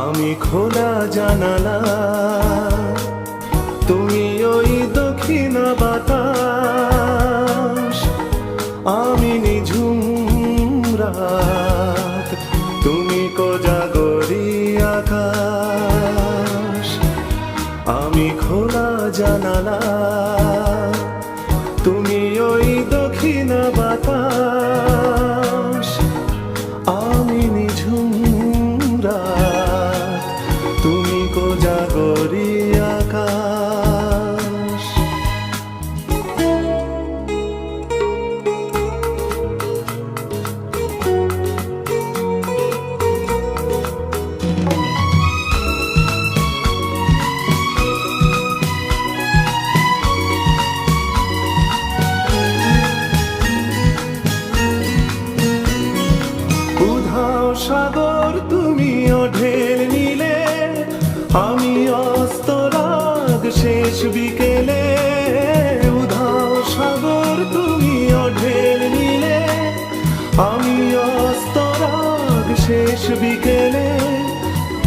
আমি খোলা জানালা, তুমি ওই দক্ষিণ বাতাস, আমি নিঝুম রাত, তুমি কোজাগরি আকাশ। আমি খোলা জানালা, তুমি ওই দক্ষিণ বাতাস, আমি নিঝুম রাত, তুমি কোজাগরি আকাশ। উধাও সাগর তুমি ঢেল নিলে, আমি অস্তরাগ শেষ বিকেলে। উধাও সাগর তুমি ঢেল নিলে, আমি অস্তরাগ শেষ বিকেলে।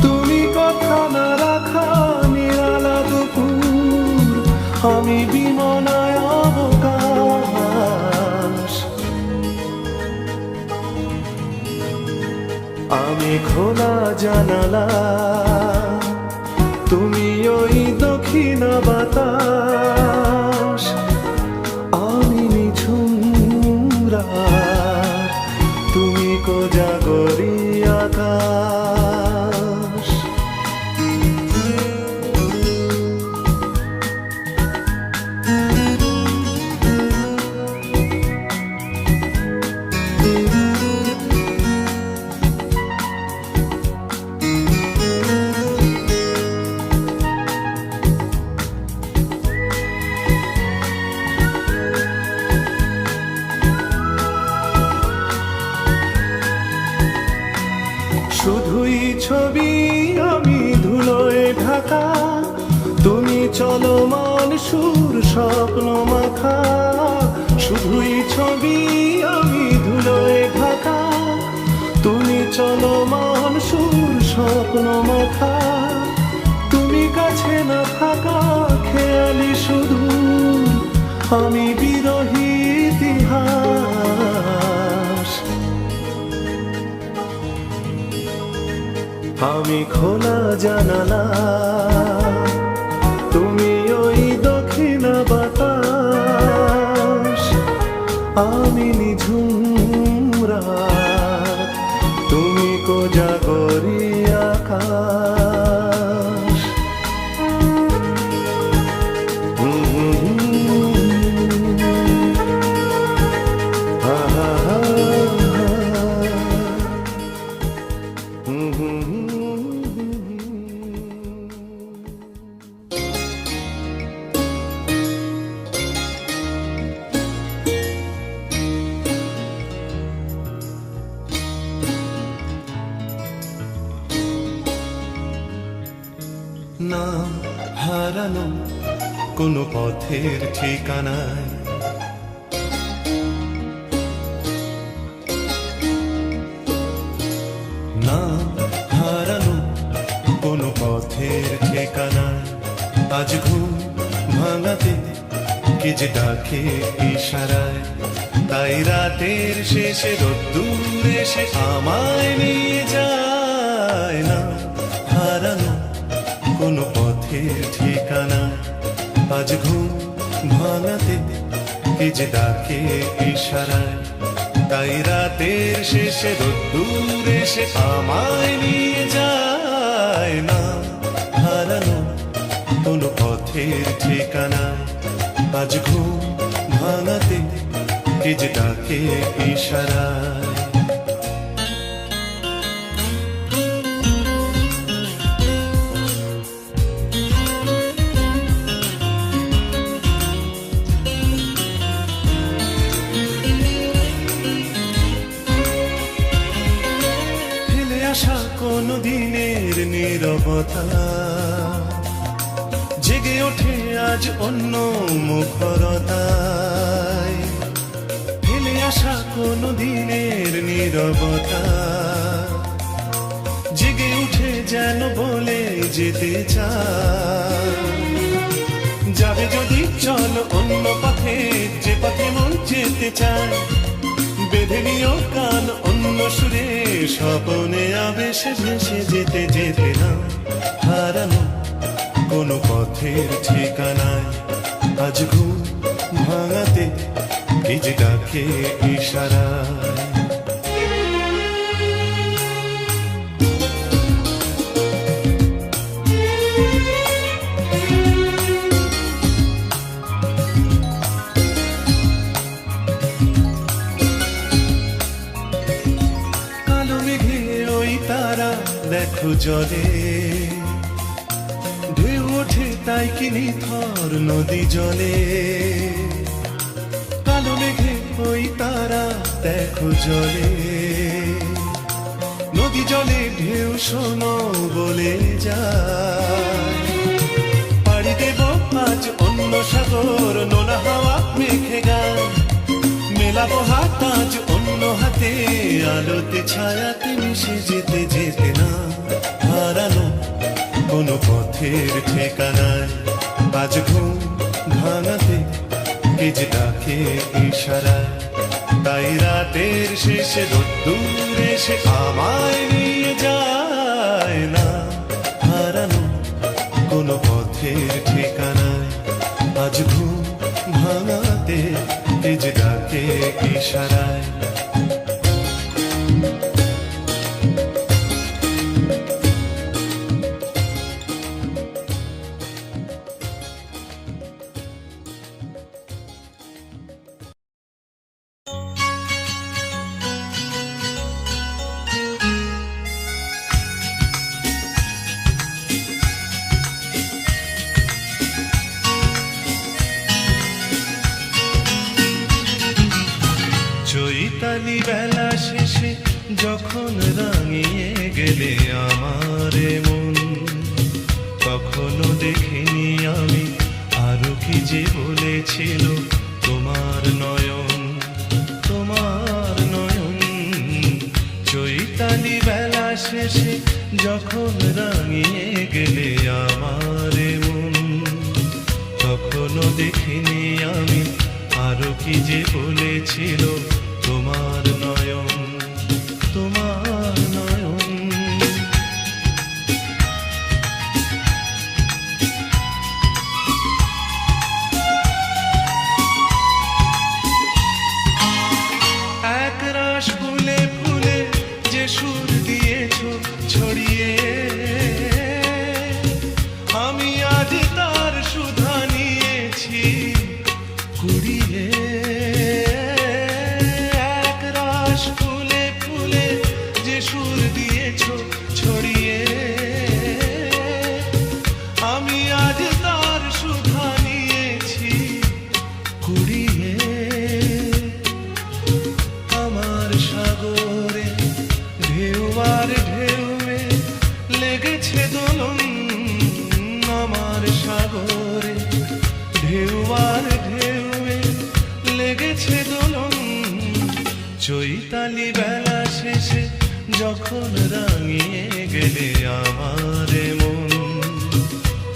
তুমি কথা না রাখা নিরালা দুপুর, আমি বিমনায় অবকাশ। আমি খোলা জানালা, তুমি ওই দক্ষিণ বাতাস, আমি নিঝুম রাত, তুমি কোজাগরি আকাশ। শুধুই ছবি আমি ধুলোয় ঢাকা, তুমি চলমান সুর স্বপ্ন মাখা। শুধুই ছবি আমি ধুলোয় ঢাকা, তুমি চলমান সুর স্বপ্ন মাখা। তুমি কাছে না থাকা খেয়ালি শুধু, আমি বিরহী ইতিহাস। আমি খোলা জানালা, তুমি ওই দক্ষিণ বাতাস, আমি নিঝুম রাত, তুমি কোজাগরি আকাশ। না হারানো কোনো পথের ঠিকানায়, না হারানো কোনো পথের ঠিকানায়। আজ ঘুম ভাঙাতে কে যে ডাকে ইশারায়, তাই রাতের শেষে রোদ্দুর এসে আমায় নিয়ে যায়। না হারানো কোনো পথের ঠিকানা, আজ ঘুম ভাঙাতে কে যে ডাকে ইশারায়, তাই রাতের শেষে রোদ্দুর এসে আমায় নিয়ে যায়। না হারানো কোনো পথের ঠিকানা, আজ ঘুম ভাঙাতে কে যে ডাকে ইশারায়। ফেলে আসা কোনো দিনের নীরবতা জেগে ওঠে আজ অন্য মুখরতায়। ফেলে আসা কোনো দিনের নীরবতা জেগে উঠে যেন বলে যেতে চায়, যাবে যদি চলো অন্য পথে, যে পথে মন যেতে চায়। বেঁধে নিও কান অন্য সুরে, স্বপনে আবেশে ভেসে যেতে যেতে না হারানো কোনো পথের ঠিকানায়। আজ ঘুম ভাঙাতে কে যে ডাকে ইশারায়। কালো মেঘে ওই তারা দেখো জলে, ঢেউ ওঠে তাই কি নিথর নদী জলে। কালো মেঘে ওই তারা দেখো জলে, নদী জলে ঢেউ শোনো বলে যায়। পাড়ি দেব আজ অন্য সাগর, নোনা হাওয়া মেঘে গায়। মেলাবো হাত আজ অন্য হাতে, আলোতে ছায়াতে মিশে যেতে যেতে না হারানো কোনো পথের ঠিকানায়। আজ ঘুম ভাঙাতে কে যে ডাকে ইশারায়। তাই রাতের শেষে রোদ্দুর এসে আমায় নিয়ে যায় না হারানো কোনো পথের ঠিকানায়। আজ ঘুম ভাঙাতে কে যে ডাকে ইশারায়। চৈতালি বেলা শেষে যখন রাঙিয়ে গেলে আমার মন, কখনো দেখিনি আমি আরো কি যে বলেছিল তোমার নয়ন, তোমার নয়ন। চৈতালি বেলা শেষে যখন রাঙিয়ে গেলে আমার মন, কখনো দেখিনি আমি আরো কি যে বলেছিল তোমার নয়ন, তোমার নয়ন। একরাশ ফুলে ফুলে যে সুর দিয়েছ ছড়িয়ে, আমি আজ তার সুধা নিয়েছি কুড়িয়ে। একরাশ ফুলে ফুলে যে সুর দিয়েছ ছড়িয়ে, আমি আজ তার সুধা নিয়েছি কুড়িয়ে। আমার সাগরে ঢেউ আর ঢেউয়ে লেগেছে দোলন, আমার সাগরে ঢেউ আর ঢেউয়ে লেগেছে দোলন। চৈতালি বেলা শেষে যখন রাঙিয়ে গেলে আমার মন,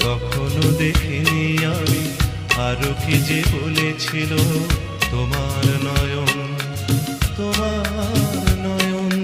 কখনো দেখিনি আমি আরো কি যে বলেছিল তোমার নয়ন, তোমার নয়ন।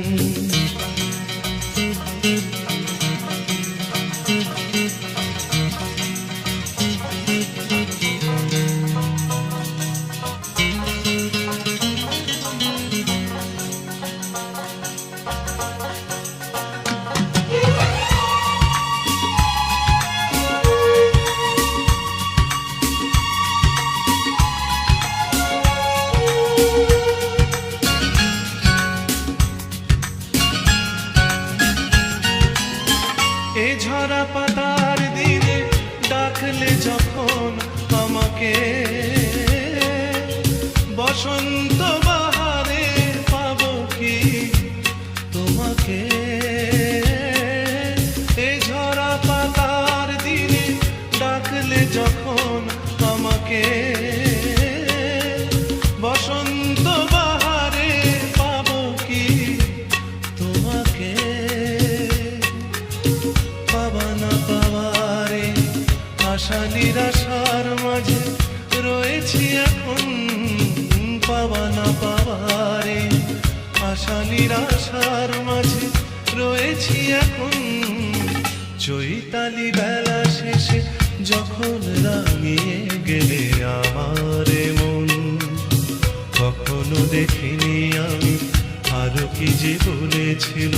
যখন আমাকে, বসন্ত বাহারে পাবো কি তোমাকে। এ ঝরা পাতার দিনে ডাকলে যখন আমাকে, বসন্ত বাহারে পাবো কি তোমাকে। পাবা না পাওয়ারে আশা নিরাশার মাঝে রয়েছি এখন। পাবা না পাওয়ারে আশা নিরাশার মাঝে রয়েছি এখন। চৈতালি বেলা শেষে যখন রাঙিয়ে গেলে আমার মন, কখনো দেখিনি আমি আরো কি যে বলেছিল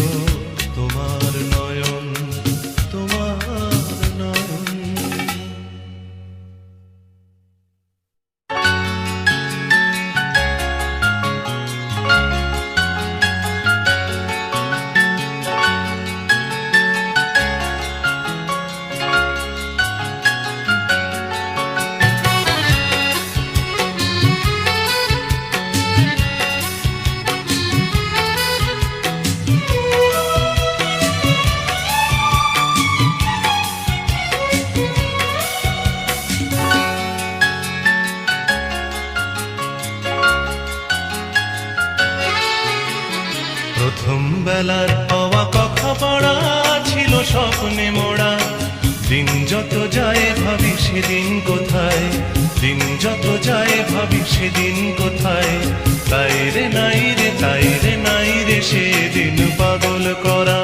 তোমার নয়ন, তোমার নয়ন। প্রথম বেলার হওয়া কথা পড়া ছিল স্বপ্নে মোড়া। দিন যত যায় ভাবি সেদিন কোথায়, দিন যত যায় ভাবি সেদিন কোথায়। তাই রে নাই রে, তাই রে নাই রে সেদিন পাগল করা।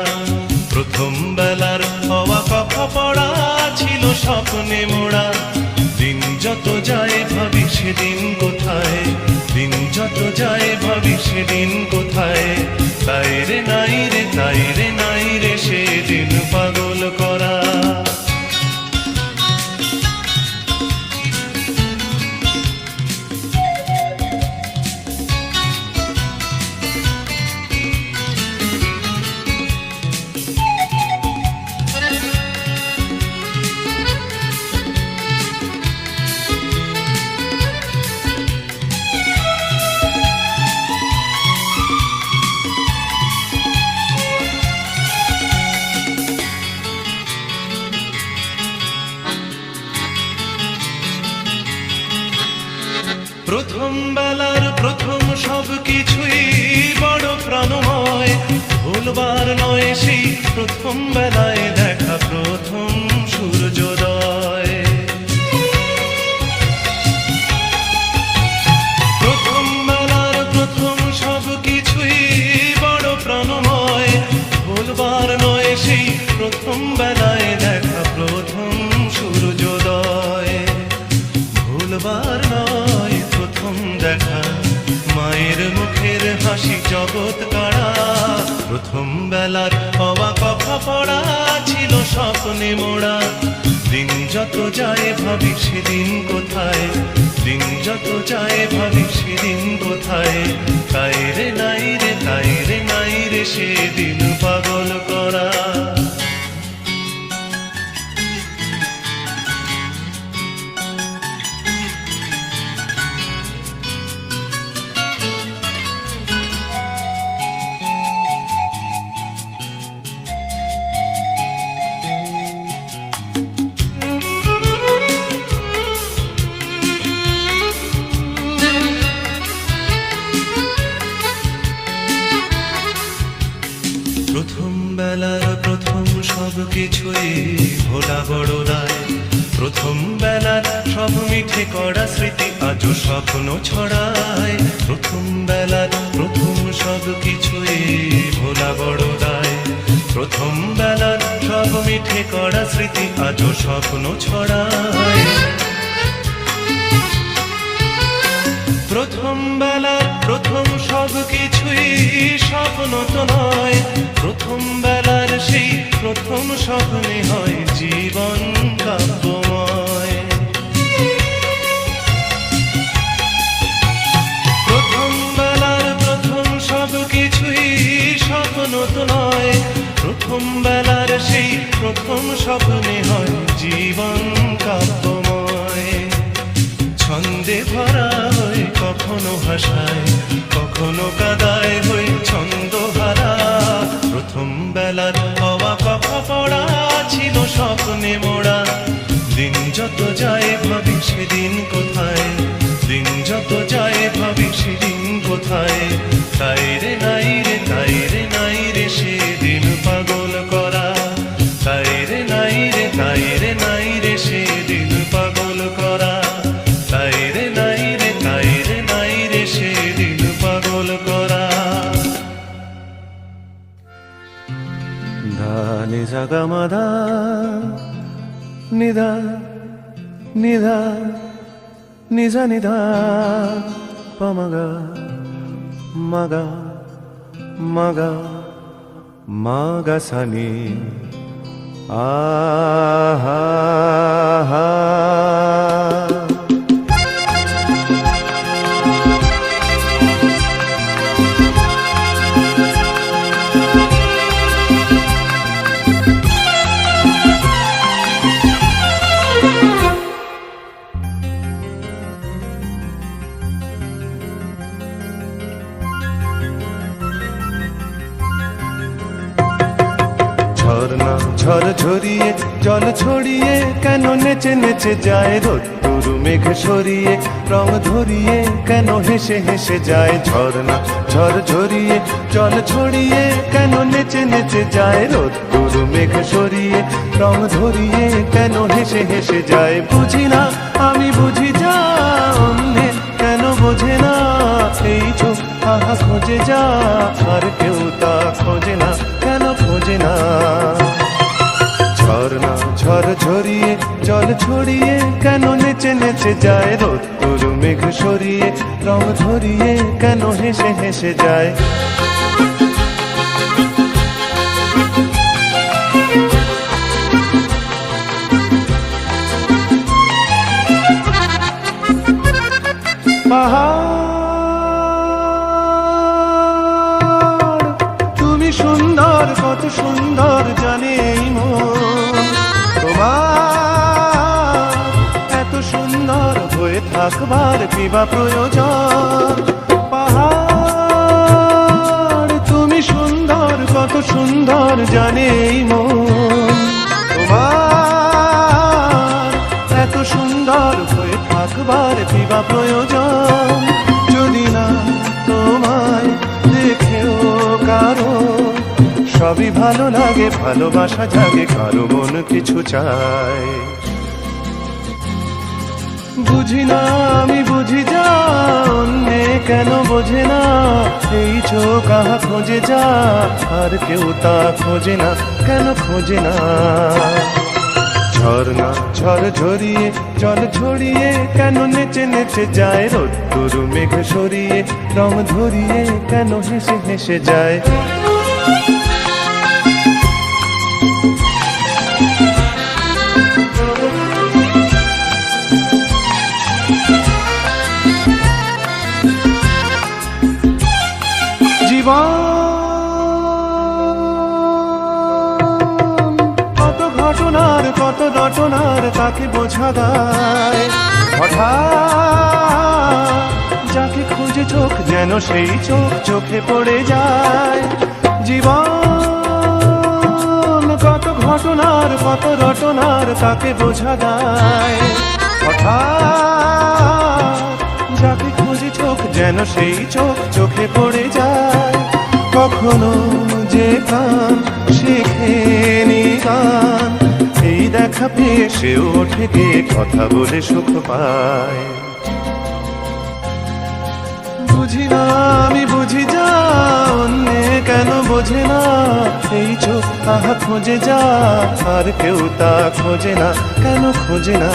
প্রথম বেলার হওয়া কথা পড়া ছিল স্বপ্নে মোড়া। দিন যত যায় ভাবি সেদিন কোথায়, দিন যত যায় ভাবি সেদিন কোথায়। তাই রে নাই রে, তাই রে নাই রে সেদিন পাগল করা। প্রথম বেলার প্রথম সব কিছুই বড় প্রাণময়। ভুলবার নয় সেই প্রথম বেলায় দেখা প্রথম সূর্যোদয়। প্রথম বেলার প্রথম সব কিছুই বড় প্রাণময়। ভুলবার নয় সেই প্রথম বেলায় দেখা প্রথম সূর্যোদয়। ভুলবার নয় প্রথম দেখা মায়ের মুখের হাসি জগৎ কাড়া। প্রথম বেলার হওয়া কথা পড়া ছিল স্বপ্নে মোড়া। দিন যত যায় ভাবি সেদিন কোথায়, দিন যত যায় ভাবি সেদিন কোথায়। তাই রে নাই রে, তাই রে নাই রে সেদিন পাগল করা। প্রথম বেলার প্রথম সব কিছুই ভোলা বড় দায়। প্রথম বেলার সব মিঠে করা স্মৃতি আজও স্বপ্ন ছড়ায়। প্রথম বেলার প্রথম সব কিছুই ভোলা বড় দায়। প্রথম বেলার সব মিঠে করা স্মৃতি আজও স্বপ্ন ছড়ায়। প্রথম বেলার প্রথম সব কিছুই স্বপ্ন তো নয়। প্রথম বেলার সেই প্রথম স্বপ্নে হয় জীবন কাব্যময়। প্রথম বেলার প্রথম সব কিছুই স্বপ্ন তো নয়। প্রথম বেলার সেই প্রথম স্বপ্নে হয় জীবন কাব্যময়। ভাষায়, কখনো কাদায় হই ছন্দহারা। প্রথম বেলার হওয়া কথা পড়া ছিল স্বপ্নে মোড়া। দিন যত যায় ভাবি সেদিন কোথায়, দিন যত যায় ভাবি সেদিন কোথায়। তাই রে নাই রে, তাই রে নাই রে সেদিন পাগল করা। তাই রে নাই রে, তাই রে নাই রে সেদিন পাগল করা। তাই রে নাই রে, তাই রে নাই রে সেদিন পাগল করা। ধা নি সা গা মা ধা নিধা নিধা নিজা নিধা পমগা মগা মগা মগা সানি আহা হা। ঝর্ণা ঝড় ঝরিয়ে জল ছড়িয়ে কেন নেচে নেচে যায় রোদ্দুর মেঘ সরিয়ে রং ধরিয়ে কেন হেসে হেসে যায়। ঝর্ণা ঝড় ঝরিয়ে জল ছড়িয়ে কেন নেচে নেচে যায় রোদ্দুর মেঘ সরিয়ে রং ধরিয়ে কেন হেসে হেসে যায়। বুঝি না আমি বুঝি যা অন্যে কেন বোঝে না, এই চোখ আহা খোঁজে যা আর কেউ তা খোঁজে না, কেন খোঁজে না। ঝর্ণা ঝড় ঝরিয়ে জল ছড়িয়ে কেন নেচে নেচে যায় রোদ্দুর মেঘ সরিয়ে রং ধরিয়ে কেন হেসে হেসে যায়। পাহাড় তুমি সুন্দর, কত সুন্দর জানে এই মন তোমার। এত সুন্দর হয়ে থাকবার কিবা প্রয়োজন। পাহাড় তুমি সুন্দর, কত সুন্দর জানে এই মন তোমার। এত সুন্দর হয়ে থাকবার কিবা প্রয়োজন। যদি না তোমায় দেখেও কারো সবই ভালো লাগে, ভালোবাসা জাগে, কারো মন কিছু চায়। বুঝি না আমি বুঝি যা অন্যে কেন বোঝে না, এই চোখ আহা খোঁজে যা আর কেউ তা খোঁজে না, কেন খোঁজে না। ঝর্ণা ঝড় ঝরিয়ে জল ছড়িয়ে কেন নেচে নেচে যায় রোদ্দুর মেঘ সরিয়ে রং ধরিয়ে কেন হেসে হেসে যায়। জীবন কত ঘটনার, কত রটনার তাকে বোঝা দায়। হঠাৎ যাকে খুঁজে চোখ যেন সেই চোখ চোখে পড়ে যায়। জীবন কত ঘটনার, কত রটনার তাকে বোঝা দায়। হঠাৎ যাকে খুঁজে চোখ যেন সেই চোখ চোখে পড়ে যায়। কখনো যে কান শেখেনি গান, এই দেখা পেয়ে সেও ওঠে গিয়ে কথা বলে সুখ পায়। বুঝি না আমি বুঝি যা অন্যে কেন বোঝে না, এই চোখ আহা খোঁজে যা আর কেউ তা খোঁজে না, কেন খোঁজে না।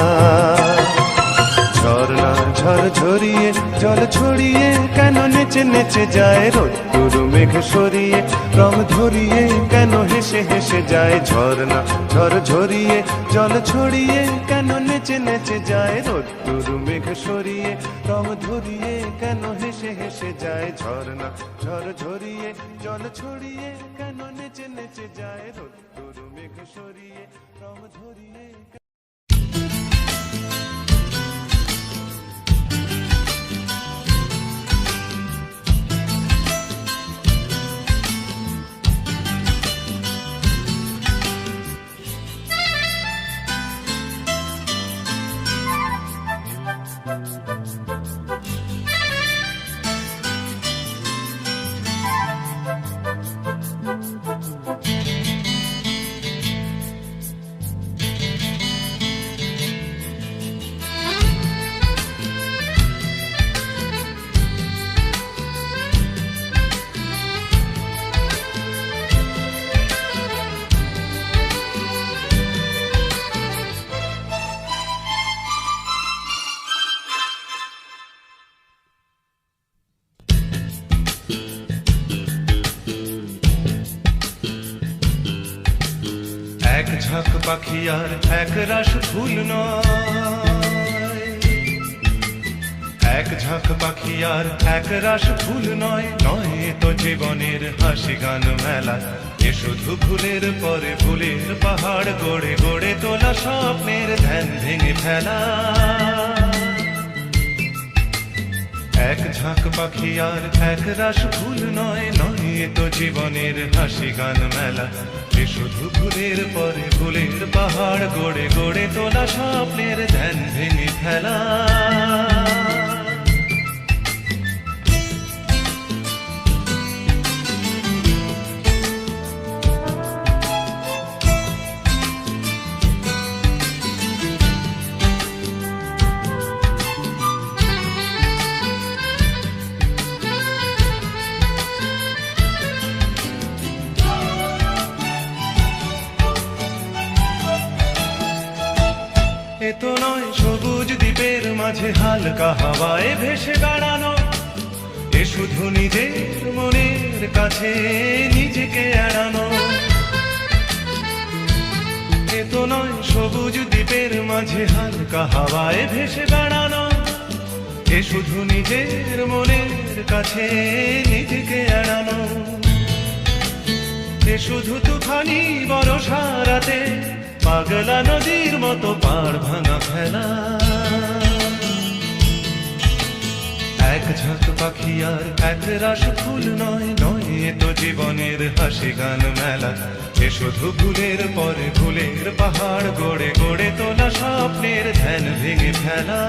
ঝর্ণা ঝড় ঝরিয়ে জল ছড়িয়ে কেন নেচে নেচে যায় রোদ্দুর মেঘ সরিয়ে রং ধরিয়ে কেন হেসে হেসে যায়। ঝর্ণা ঝড় ঝরিয়ে জল ছড়িয়ে কেন নেচে নেচে যায় রোদ্দুর মেঘ সরিয়ে রং ধরিয়ে কেন হেসে হেসে যায়। ঝর্ণা ঝড় ঝরিয়ে জল ছড়িয়ে কেন নেচে নেচে যায় রোদ্দুর মেঘ সরিয়ে রং ধরিয়ে। পাখি আর এক রাস ফুল নয়, এক ঝাঁক পাখি আর এক রাস ফুল নয়, নয় তো জীবনের হাসি গান মেলা। এ শুধু ফুলের পরে ফুলের পাহাড় গড়ে গড়ে তোলা স্বপ্নের ধ্যান ভেঙে ফেলা। এক ঝাঁক পাখি আর এক রাস ফুল নয়, নয় তো জীবনের হাসি গান মেলা। এ শুধু ফুলের পরে ফুলের পাহাড় গড়ে গড়ে তোলা স্বপ্নের ধ্যান ভেঙে ফেলা। এ তো নয় সবুজ দ্বীপের মাঝে হালকা হাওয়ায় ভেসে বেড়ানো, এ শুধু নিজের মনের কাছে নিজেকে এড়ানো। এ তো নয় সবুজ দ্বীপের মাঝে হালকা হাওয়ায় ভেসে বেড়ানো, এ শুধু নিজের মনের কাছে নিজেকে এড়ানো। এ শুধু তুফানি বরষা রাতে পাগলা নদীর মতো পাড় ভাঙা ফেলা। এক ঝাঁক পাখি আর এক রাস ফুল নয়, নয় তো জীবনের হাসি গান মেলা। এ শুধু ফুলের পরে ফুলের পাহাড় গড়ে গড়ে তোলা স্বপ্নের ধ্যান ভেঙে ফেলা।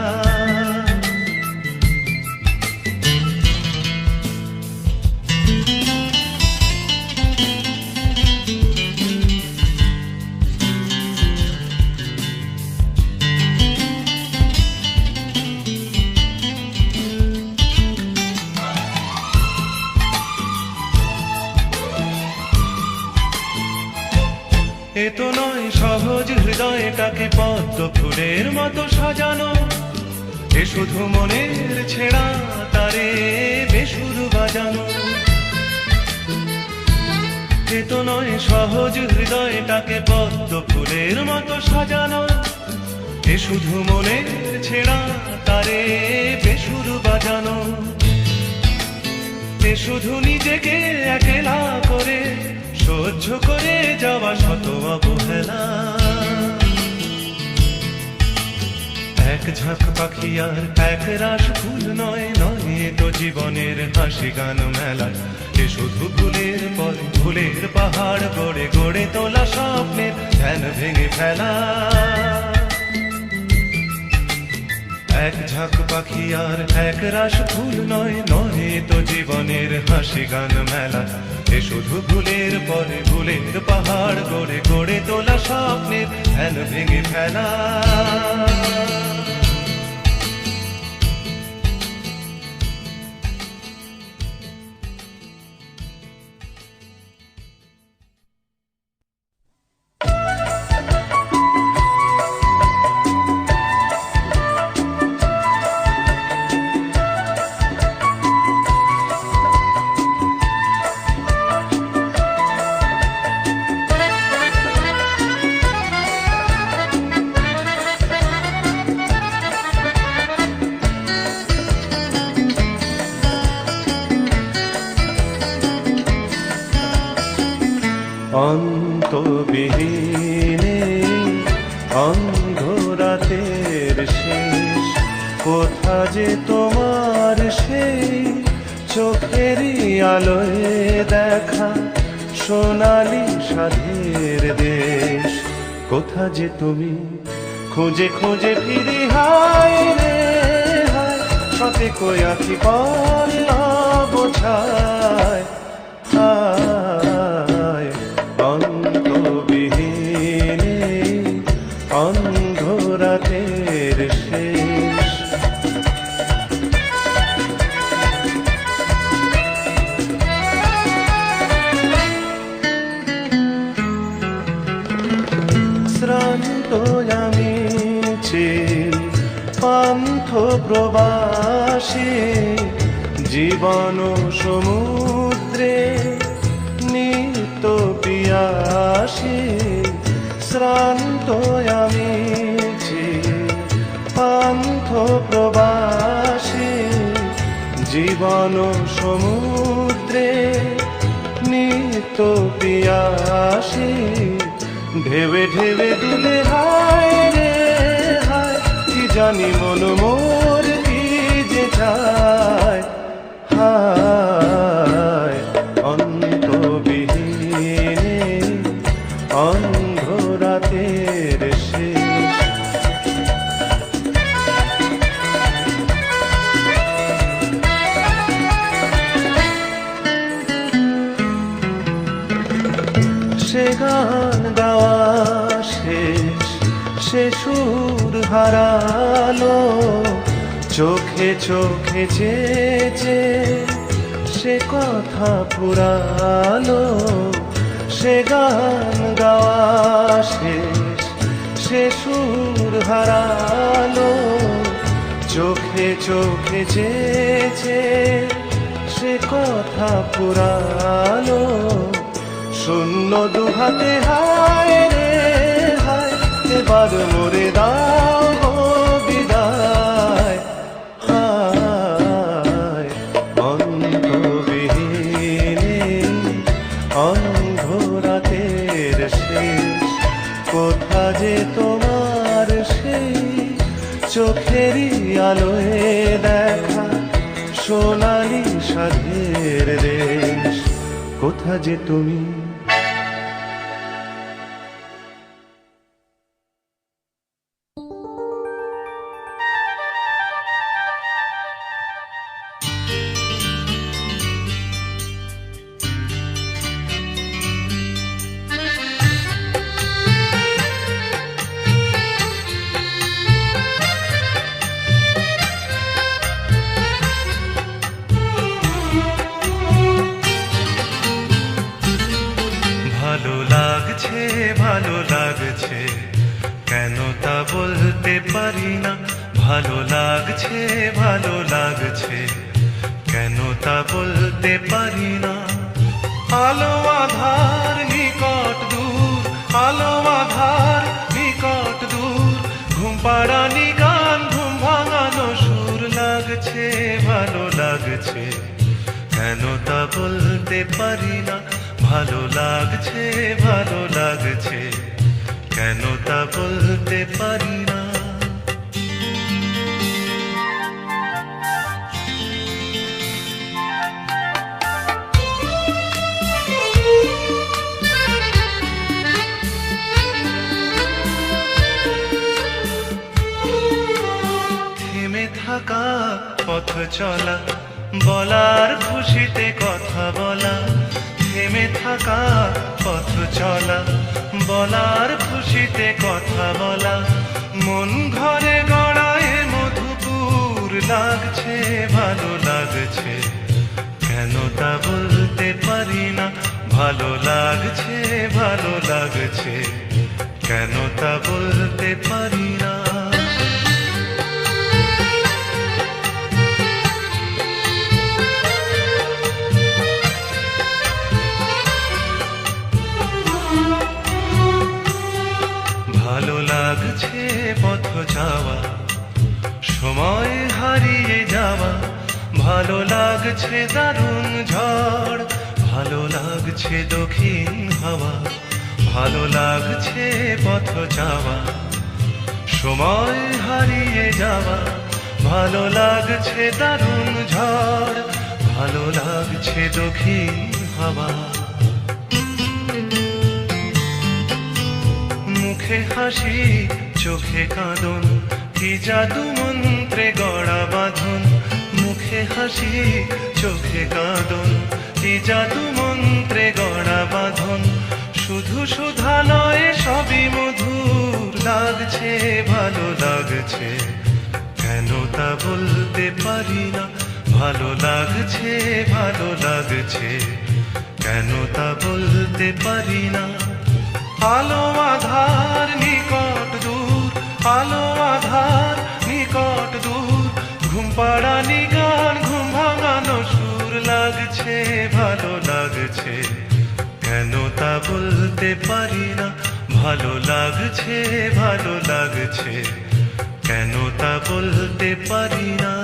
এ তো নয় সহজ হৃদয়টাকে পদ্ম ফুলের মতো সাজানো, এ শুধু মনের ছেঁড়া তারে বেসুর বাজানো। এ তো নয় সহজ হৃদয়টাকে পদ্ম ফুলের মতো সাজানো, এ শুধু মনের ছেঁড়া তারে বেসুর বাজানো। এ শুধু নিজেকে একলা করে সহ্য করে যাওয়া শত অবহেলা। এক ঝাঁক পাখি আর এক রাস ফুল নয়, নয় তো জীবনের হাসি গান মেলা। এ শুধু ফুলের পরে ফুলের পাহাড় গড়ে গড়ে তোলা স্বপ্নের ধ্যান ভেঙে ফেলা। এক ঝাঁক পাখি আর এক রাস ফুল নয়, নয় তো জীবনের হাসি গান মেলা। এ শুধু ফুলের পরে ফুলের পাহাড় গড়ে গড়ে তোলা স্বপ্নের ধ্যান ভেঙে ফেলা। অন্তবিহীনে অন্ধরাতের শেষ, কোথা যে তোমার সেই চোখেরই আলোয় দেখা সোনালি সাধের দেশ। কোথা যে তুমি খুঁজে খুঁজে ফিরি, হায় রে হায়, সাথে কই আঁখি পাল্লা বোঝায়। অন্তবিহীনে অন্ধরাতের শেষ। শ্রান্ত আমি চির পান্থ প্রবাসী, জীবন সমুদ্রে নিত্য পিয়াসী। শ্রান্ত আমি যে পান্থ প্রবাসী, জীবন সমুদ্রে নিত্য পিয়াসী। ঢেবে ঢেবে দুলে হায় রে হায়, কি জানি মন মোর কি যে চায়। হায় অন্তবিহীনে অন্ধ রাতের শেষ। সে গান গাওয়া শেষ, সে সুর হারালো, চোখে চোখে চেয়ে সে কথা ফুরালো। সে গান গাওয়া শেষ, সে সুর হারালো, চোখে চোখে চেয়ে সে কথা ফুরালো। শূন্য দুহাতে হায় রে হায়, এবার মোরে দাও গো বিদায়। হায় অন্তবিহীনে অন্ধ রাতের শেষ। কোথা যে তোমার সেই চোখেরই আলোয় দেখা সোনালি সাধের দেশ। কোথা যে তুমি। ভালো লাগছে কেন তা বলতে পারি না। ভালো লাগছে কেন তা বলতে পারি না। আলো আধার নিকট দূর, আলো আধার নিকট দূর, ঘুম পাড়ানি গান ঘুম ভাঙানো সুর লাগছে ভালো লাগছে কেন তা বলতে পারি না। ভালো লাগছে কেন তা বলতে পারি না। থেমে থাকা পথ চলা, বলার খুশিতে কথা বলা। থেমে থাকা পথ চলা, বলার খুশিতে কথা বলা। মন ঘরে গড়ায় মধুপুর লাগছে ভালো লাগছে কেন তা বলতে পারি না। ভালো লাগছে কেন তা বলতে পারি না। ভালো লাগছে পথ যাওয়া, সময় হারিয়ে যাওয়া। ভালো লাগছে দারুণ ঝড়, ভালো লাগছে দক্ষিণ হাওয়া। ভালো লাগছে পথ যাওয়া, সময় হারিয়ে যাওয়া। ভালো লাগছে দারুণ ঝড়, ভালো লাগছে দক্ষিণ হাওয়া। মুখে হাসি চোখে কাঁদন, কি জাদু মন্ত্রে গড়া বাঁধন। মুখে হাসি চোখে কাঁদন, কি জাদু মন্ত্রে গড়া বাঁধন। শুধু সুধা নয় সবই মধুর লাগছে ভালো লাগছে কেন তা বলতে পারি না। ভালো লাগছে কেন তা বলতে পারি না। আলো আধার নিকট দূর, আলো আধার নিকট দূর, ঘুম পাড়ানি গান ঘুম ভাঙানো সুর লাগছে ভালো লাগছে কেন তা বলতে পারি না। ভালো লাগছে ভালো লাগছে, কেন তা বলতে পারি না।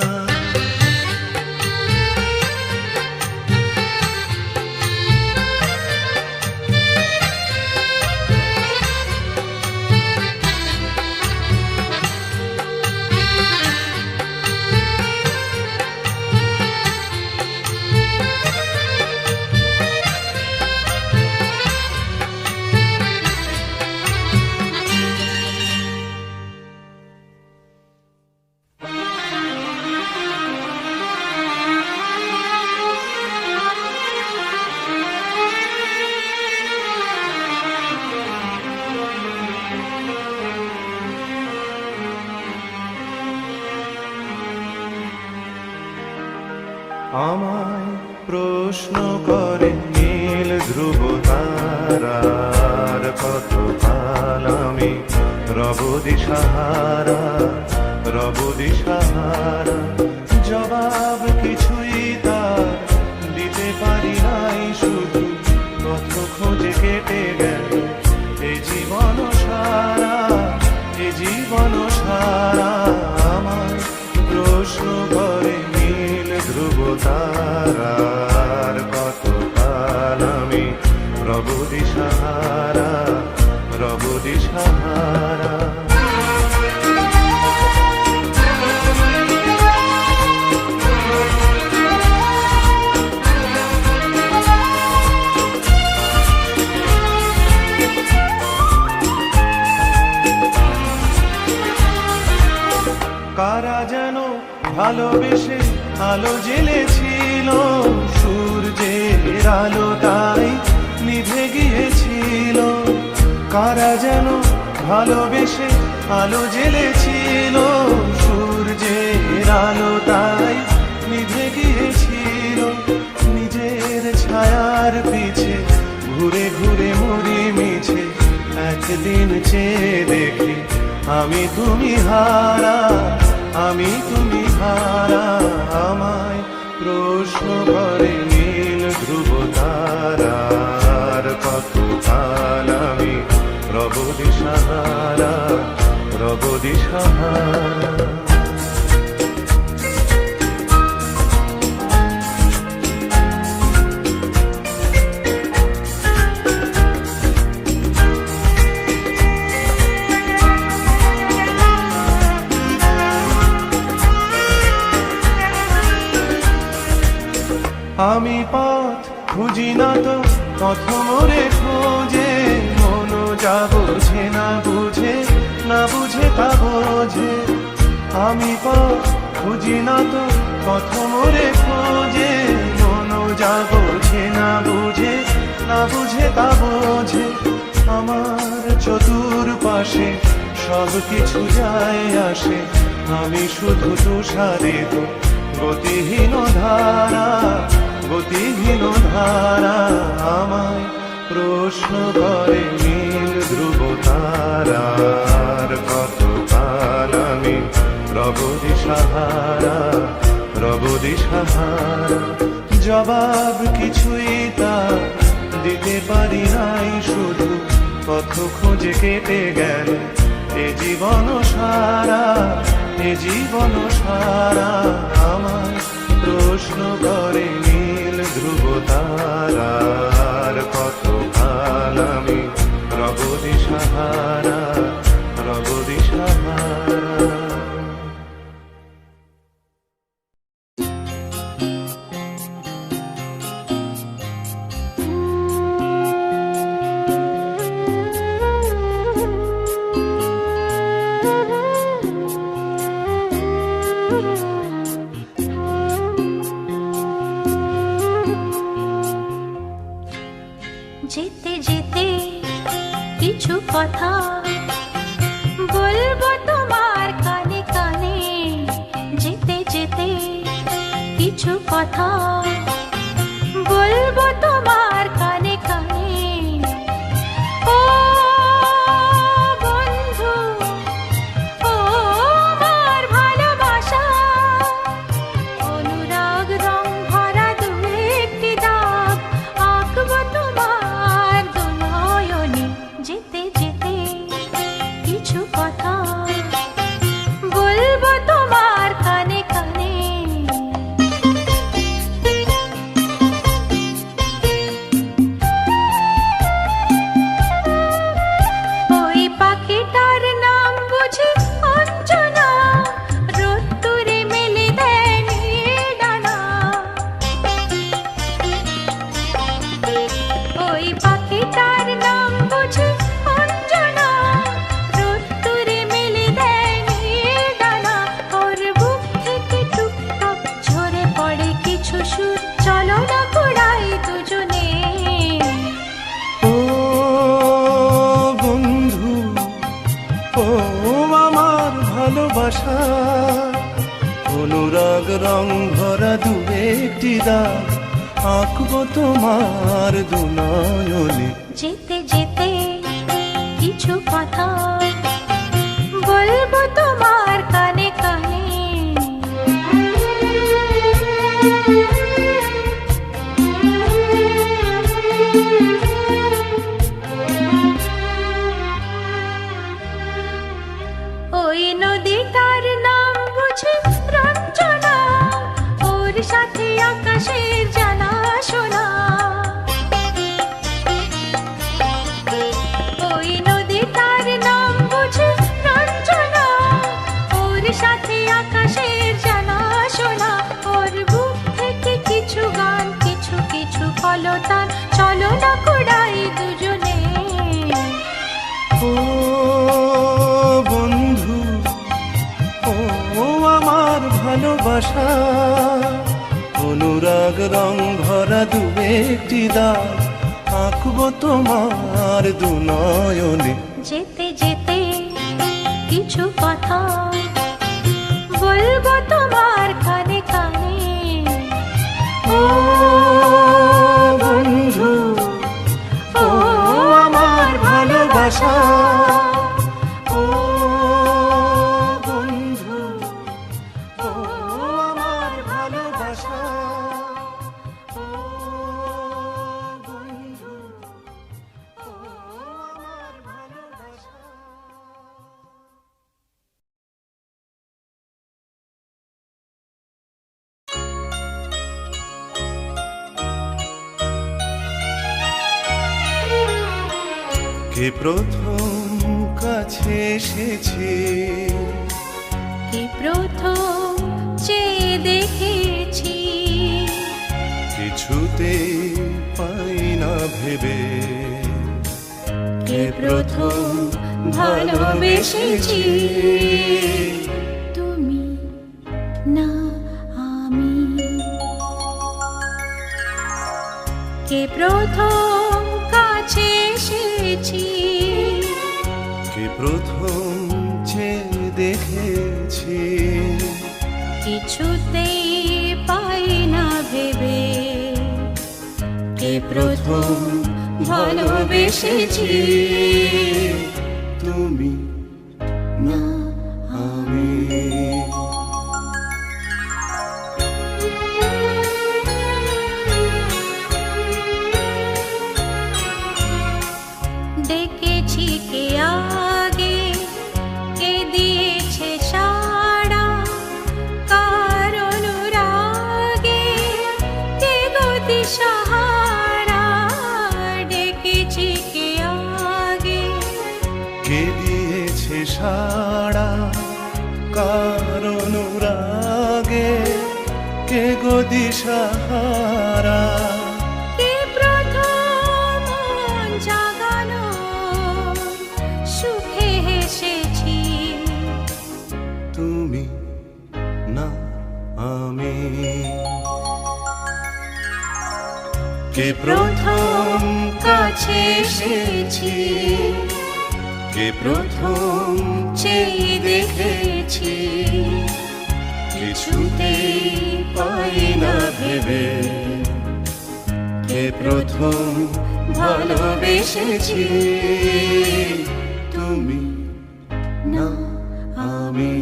আমায় প্রশ্ন করে নীল ধ্রুব তারার, কত কাল আমি রব দিশাহারা রব দিশাহারা। জবাব কিছুই তার দিতে পারি নাই, শুধু পথ খোঁজে কেটে গেল এ জীবন সারা এ জীবন সারা। আমায় প্রশ্ন করে নীল ধ্রুব তারার, কত কাল আমি রব দিশাহারা রব দিশাহারা। কারা যেন ভালোবেসে আলো জ্বেলেছিল, সূর্যের আলোটাই নিভে গিয়েছিল। কারা যেন ভালোবেসে আলো জ্বেলেছিল, সূর্যের আলোটাই নিভে গিয়েছিল। নিজের ছায়ার পিছে ঘুরে ঘুরে মরি মিছে, একদিন চেয়ে দেখি আমি তুমি হারা আমি তুমি হারা। আমায় প্রশ্ন করে নীল ধ্রুব তারার, কত কাল আমি রব দিশাহারা রব দিশাহারা। আমি পথ খুঁজি না তো পথ মোরে খোঁজে, মন যা বোঝে না বুঝে না বুঝে তা বোঝে। আমি পথ খুঁজি না তো পথ মোরে খোঁজে, মন যা বোঝে না বুঝে না বুঝে তা বোঝে। আমার চতুর্পাশে সব কিছু যায় আসে, আমি শুধু তুষারিত গতিহীন ধারা গতিহীন ধারা। আমায় প্রশ্ন করে নীল ধ্রুব তারার, কত কাল আমি রব দিশাহারা রব দিশাহারা। জবাব কিছুই তার দিতে পারি নাই, শুধু পথ খুঁজে কেটে গেল এ জীবন সারা এ জীবন সারা। আমায় প্রশ্ন করে নীল ধ্রুব তারার, কত কাল আমি রব দিশাহারা রব দিশাহারা। যেতে যেতে কিছু কথা বলবো তোমার কানে কানে, যেতে যেতে কিছু কথা বলবো তোমার কানে কানে। ও বন্ধু, ও আমার ভালোবাসা, অনুরাগ রং ভরা দু একটি দাগ আঁকবো তোমার দু নয়নে। যেতে যেতে অনুরাগ রং ভরা দু একটি দাগ আঁকবো তোমার দুনয়নে। যেতে যেতে কিছু কথা বলবো তোমার কানে কানে। ওই নদীটার নাম বুঝি রঞ্জনা, ওর সাথে আকাশের জানাশোনা। ওই নদীটার নাম বুঝি রঞ্জনা, ওর সাথে আকাশের জানাশোনা। ওর বুক থেকে কিছু গান, কিছু কিছু কলতান, চলো না কুড়াই দুজনে। ও বন্ধু, ও আমার ভালোবাসা, অনুরাগ রং ভরা দু একটি দাগ আঁকবো তোমার দুনয়নে। যেতে যেতে কিছু কথা বলবো তোমার কানে কানে। ও বন্ধু, ও আমার ভালোবাসা, ও বন্ধু, ও আমার ভালোবাসা, ও বন্ধু, ও আমার ভালোবাসা। কে প্রথম কাছে এসেছে, কি প্রথম চেয়ে দেখেছি, কিছুতে পাই না ভেবে। কে প্রথম ভালোবেসেছি, তুমি না আমি। কে প্রথম কাছে এসেছি, কে প্রথম চেয়ে দেখেছি, কিছুতেই পাই না ভেবে। কে প্রথম ভালোবেসেছি, তুমি না আমি। দেখেছি কে আগে, কে দিয়েছে সাড়া, কার অনুরাগে কে গতি সাহারা। ডেকেছি কে আগে, কে দিয়েছে সাড়া, কার অনুরাগে কে গো দিশাহারা। কে প্রথম মন জাগানো সুখে হেসেছি, তুমি না আমি। কে প্রথম কাছে এসেছি, কে প্রথম চেয়ে দেখেছি, কিছুতে পাই না ভেবে। কে প্রথম ভালোবেসেছি, তুমি না আমি।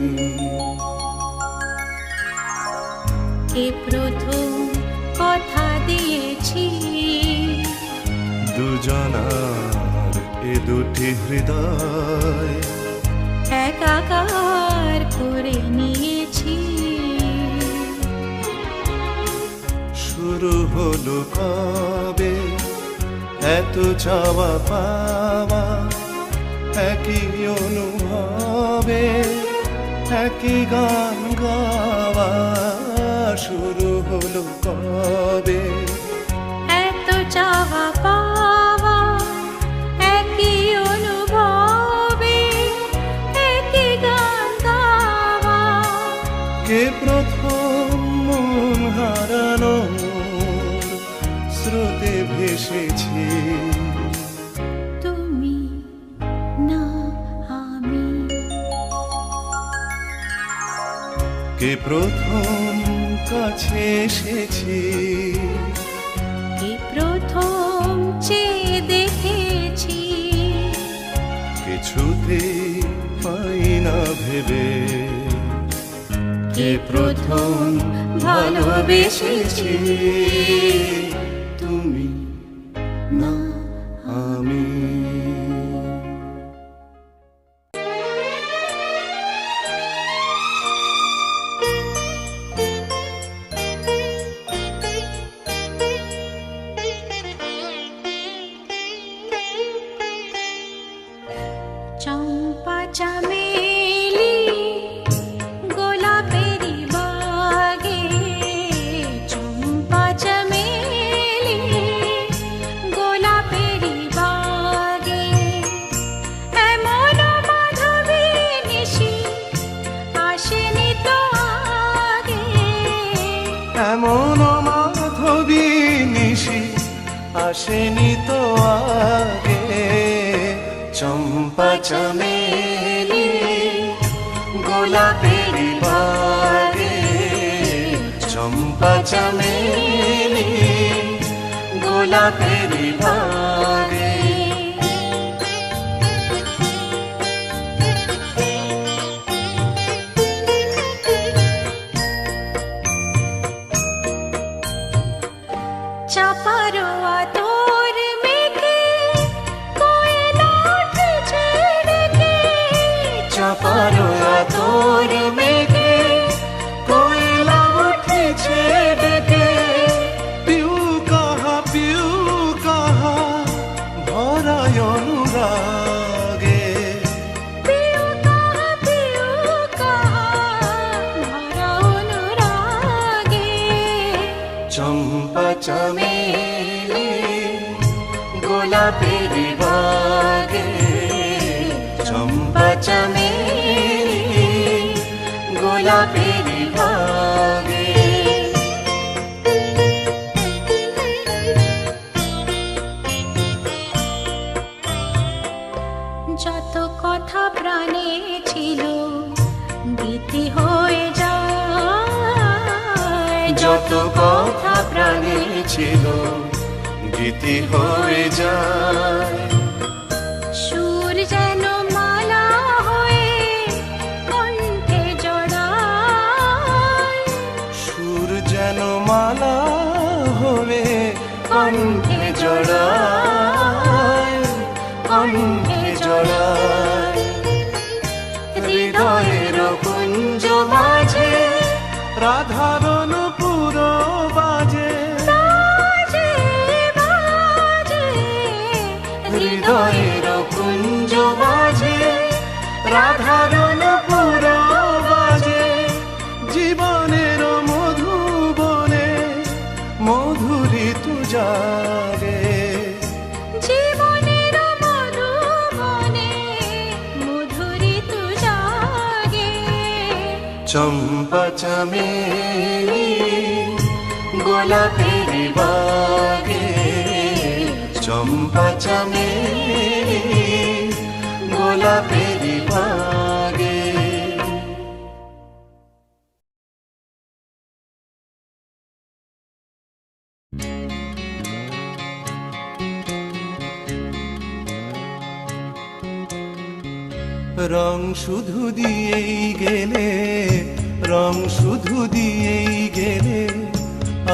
কে প্রথম কথা দিয়েছি, দুজনার এ দুটি হৃদয় একাকার করে নিয়েছি। শুরু হলো কবে এত চাওয়া পাওয়া, একই অনুভবে একই গান গাওয়া। শুরু হলো কবে এত চাওয়া পাওয়া, একই অনুভবে একই গান গাওয়া। কে প্রথম মন হারানো স্রোতে ভেসেছি, তুমি না আমি। কে প্রথম কাছে এসেছি, কি প্রথম চেয়ে দেখেছি, কিছুতে পাই না ভেবে, কে প্রথম ভালোবেসেছি, তুমি না আমি। চম্পা চামেলি গোলাপেরি বাগে, চম্পা চামেলি গোলাপেরি বাগে, এমন মাধবী নিশি আসেনি তো আগে, এমন মাধবী নিশি আসেনি তো আগে, চম্পা চামেলি গোলাপেরি বাগে, চম্পা চামেলি গোলাপেরি বাগে। চাপারোয়া তোর মেঘে কোয়েলা উঠেছে ডেকে, চাপারোয়া তোর মেঘে কোয়েলা উঠেছে ডেকে, পিউ কাহা ভরায় অনুরাগে, পিউ কাহা ভরা অনুরাগে, চম্পা চামেলি গোলাপেরি বাগে, চম্পা চামেলি গোলাপেরি বাগে। যত কথা প্রাণে ছিল গীতি হয়ে যায়, যত কথা প্রাণে ছিল গীতি হয়ে যায়, সুর যেন মালা হয়ে কণ্ঠে জড়ায়, সুর যেন মালা হবে কণ্ঠে জড়ায়, কণ্ঠে জড়ায়, হৃদয়ের কুঞ্জ মাঝে রাধারণ পুরো বাজে, বাজে বাজে হৃদয়ের কুঞ্জ মাঝে রাধারণ পুরো বাজে, জীবনের মধুবনে মধুরী তু জাগে, জীবনের মধুবনে মধুরী তু জাগে, চম্পা চামেলি গোলাপেরি বাগে, চম্পা চামেলি গোলাপেরি বাগে। রং শুধু দিয়েই গেলে, রং শুধু দিয়েই গেলে,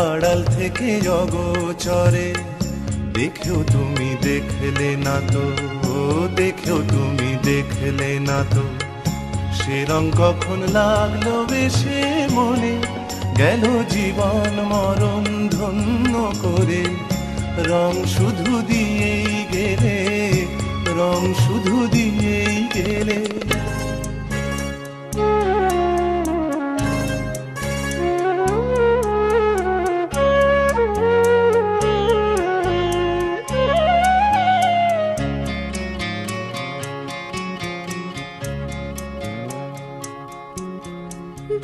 আড়াল থেকে অগোচরে, দেখেও তুমি দেখলে না তো, দেখেও তুমি দেখলে না তো, সে রং কখন লাগলো বেশে মনে, গেল জীবন মরণ ধন্য করে, রং শুধু দিয়েই গেলে, রং শুধু দিয়েই গেলে।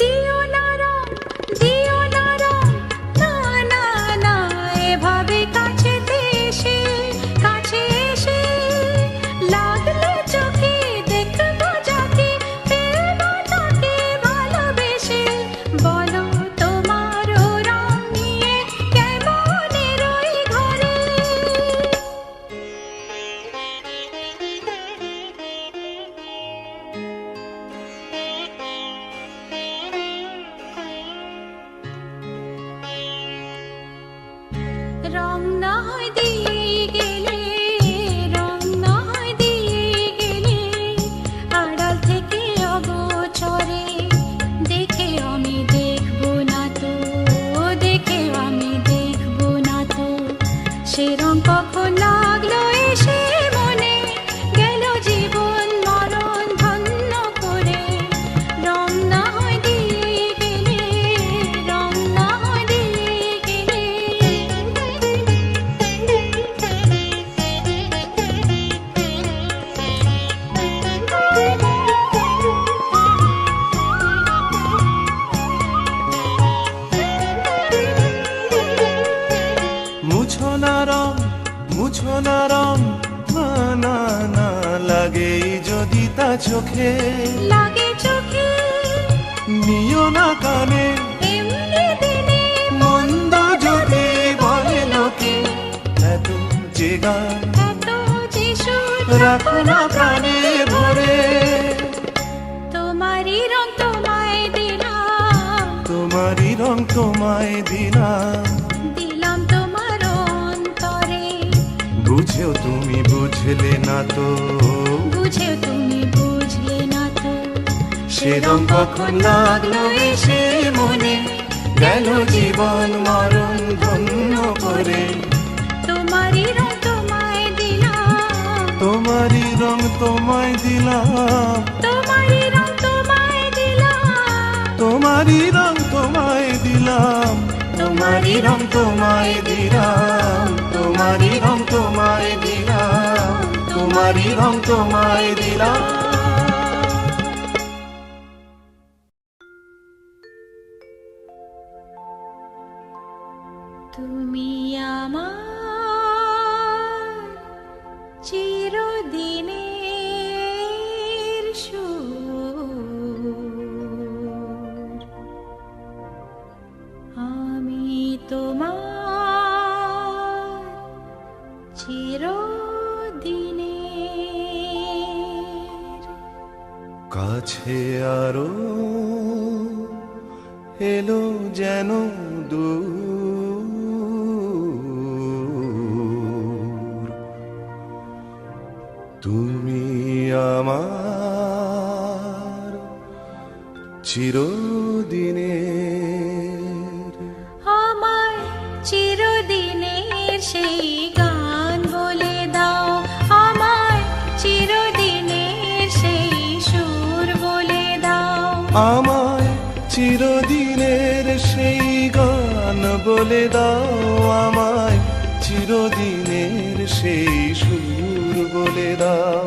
দিও না রং, দিও না রং, না না না, এভাবে কাছেতে এসে, কাছে এসে লাগলে চোখে দেখবে রং না হয় দিয়ে গেলে, রং না হয় দিয়ে গেলে, আড়াল থেকে অগোচরে দেখে আমি দেখবো না তো, দেখে আমি দেখবো না তো, সে রং কখন লাগলো এসে মনে, গেল জীবন মরণ ধন্য করে। রং না হয় দিয়ে গেলে, রং না হয় দিয়ে গেলে। মুছো না রং, মুছো না রং, না না না, লাগেই যদি তা চোখে, লাগে চোখে নিও না কানে, এমনি দিনে মন্দ যদি বলে লোকে, এত যে গান এত যে সুর রাখো না প্রাণে ভরে। তোমারই রং তোমায় দিলাম, তোমারই রং তোমায় দিলাম, দিলাম তোমার অন্তরে। বুঝেও তুমি বুঝলে না তো, বুঝেও তুমি বুঝলে না তো, সে রং কখন লাগলো এসে মনে, গেল জীবন মরণ ধন্য করে। তোমারই রং তোমায় দিলাম, তোমারই রং তোমায় দিলাম, তোমারই রং তোমায় দিলাম, তোমারই রং তোমায় দিলাম, তোমারই রং তোমায় দিলাম, তোমারই রং তোমায় দিলাম, তোমারই রং তোমায় দিলাম। তুমি আমার চিরদিনের সুর, আমি তোমার চিরদিনের। কাছে আরো এলো যেন দূর, তুমি আমার চিরদিনের। আমার চিরদিনের সেই গান বলে দাও, আমার চিরদিনের সেই সুর বলে দাও, আমায় চিরদিনের সেই গান বলে দাও, আমায় চিরদিনের সেই সুর বলে দাও।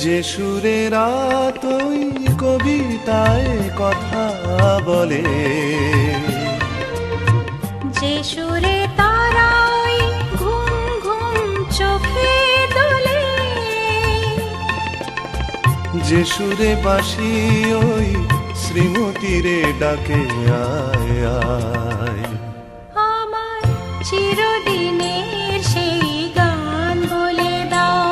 যে সুরে রাত ওই কবিতায় কথা বলে, যে সুরে তারা ওই ঘুম ঘুম চোখে দোলে, যে সুরে বাঁশি ওই শ্রীমতীরে ডাকে আয় আয়। আমার চিরদিনের সেই গান বলে দাও,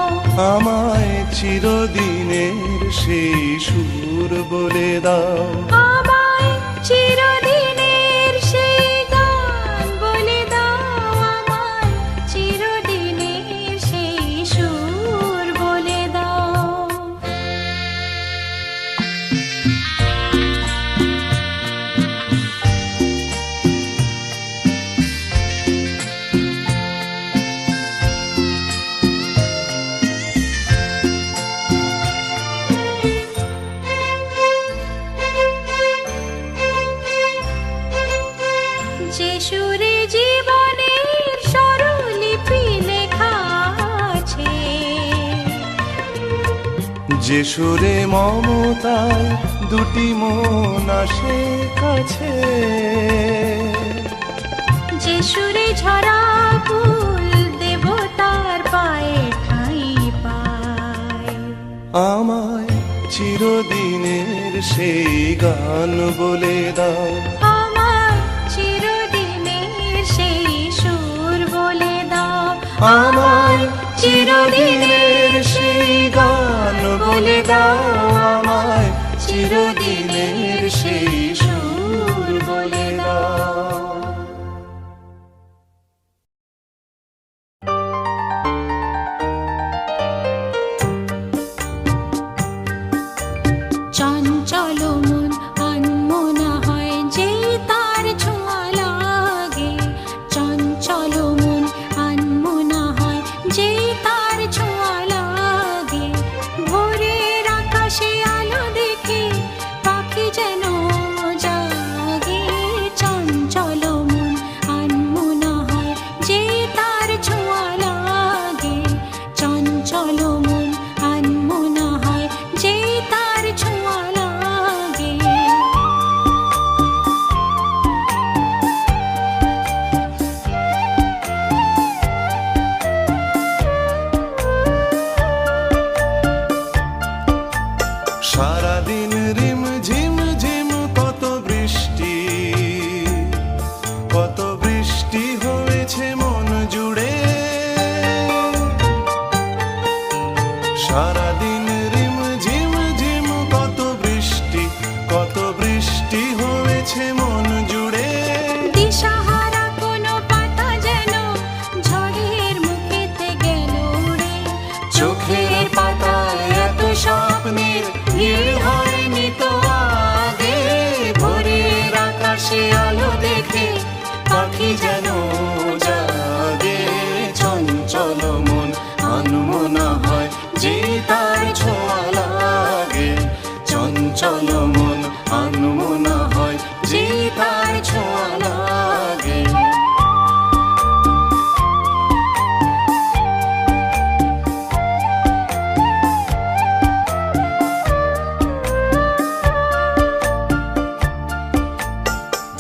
আমায় চিরদিনের সেই সুর বলে দাও। আমায় চিরদিনের সেই গান বলে দাও, আমায় চিরদিনের সেই সুর বলে দাও। যে সুরে জীবনের স্বরলিপি লেখা আছে, যে সুরে মমতায় দুটি মন আসে কাছে, যে সুরে ঝরা ফুল দেবতার পায়ে ঠাঁই পায়, আমায় চিরদিনের সেই গান বলে দাও, আমার চিরদিনের সেই সুর বলে দাও, আমার চিরদিনের সেই গান বলে দাও, আমায় চিরদিনের সেই সুর বলে দাও। চঞ্চল মন আনমনা হয় যেই তার ছোঁয়া লাগে, চঞ্চল মন আনমনা হয় যেই তার ছোঁয়া লাগে। ভোরের আকাশে আলো দেখে পাখি যেন জাগে, চঞ্চল মন আনমনা হয় যেই তার ছোঁয়া লাগে, চঞ্চল মন আনমনা হয় যেই তার ছোঁয়া লাগে। সারাদিন রিম ঝিম ঝিম কত বৃষ্টি, কত বৃষ্টি হয়েছে মন জুড়ে। সারাদিন রিম ঝিম ঝিম কত বৃষ্টি, কত বৃষ্টি হয়েছে মন জুড়ে। দিশাহারা কোনো পাতা যেন ঝড়ের মুখেতে গেল উড়ে, চোখের পাতায় এত স্বপ্নের ভিড় হয়নি তো আগে। ভোরের আকাশে আলো দেখে পাখি যেন জাগে, চঞ্চল মন আনমনা হয় যে তার ছোঁয়া লাগে, চঞ্চল মন আনমনা হয় যে তার ছোঁয়া লাগে।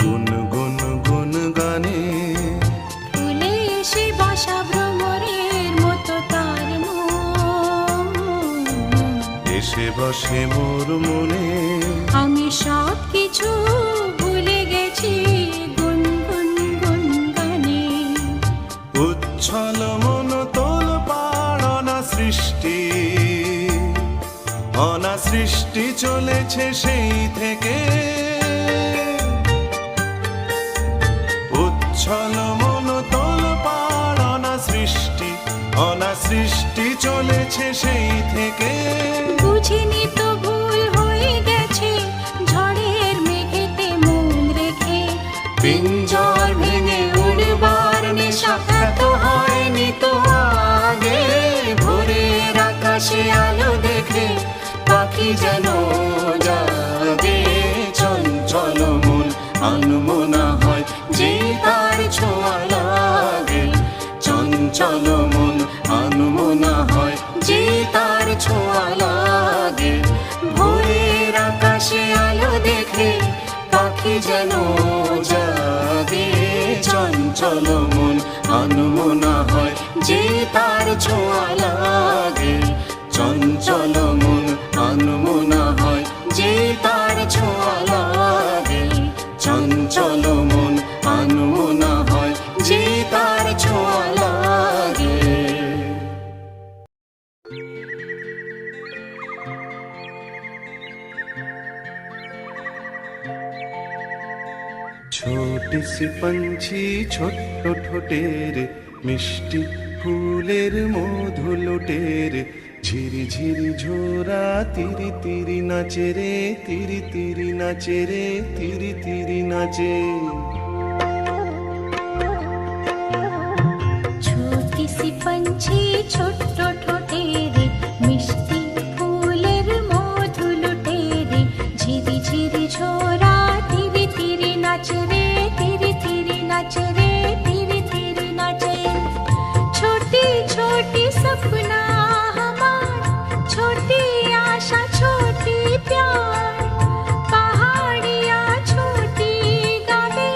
গুন গুন গুন গানে ফুলে এসে বসা ভ্রমরের মতো তার মন, এসে বসে মোর মনে। আমি সব কিছু ভুলে গেছি গুন গুন গুন গানে। উচ্ছল মন তোল পাড় অনা সৃষ্টি, অনা সৃষ্টি চলেছে সেই থেকে। উচ্ছল মন তোল পাড় অনা সৃষ্টি, অনা সৃষ্টি চলেছে সেই থেকে। বুঝিনি তো ভুল হয়ে গেছে ঝড়ের মেঘেতে মন রেখে, পিঞ্জর ভেঙে উড়বার নেশা এত হয়নি তো আগে। ভোরের আকাশে আলো দেখে পাখি যেন জাগে, চঞ্চল মন আনমনা হয় যে তার ছোঁয়া লাগে, চঞ্চল মন আনমনা হয় যে তার ছোঁয়া লাগে। ভোরের আকাশে আলো দেখে পাখি যেন জাগে, চঞ্চল মন আনমনা হয় যে তার ছোঁয়া লাগে, চঞ্চল মন আনমনা হয় যে তার ছোঁয়া লাগে, চঞ্চল মন আনমনা হয় যে তার ছোঁয়া লাগে। छोटी सी पंछी ছোট্ট ঠোঁটের মিষ্টি ফুলের মধু লোটের ঝিরি ঝিরি ঝোরা তিরি তিরি নাচে রে, তিরি তিরি নাচে রে, তিরি তিরি নাচে। ছোটি সি पंछी ছোট্ট ঠোঁটের মিষ্টি ফুলের মধু লুটের ঝিরি ঝিরি ঝোরা তিরি তিরি নাচে রে, তিরি তিরি নাচে রে, তিরি তিরি নাচে। छोटी छोटी सपना हमार, छोटी आशा छोटी प्यार, पहाड़ियाँ छोटी गावे,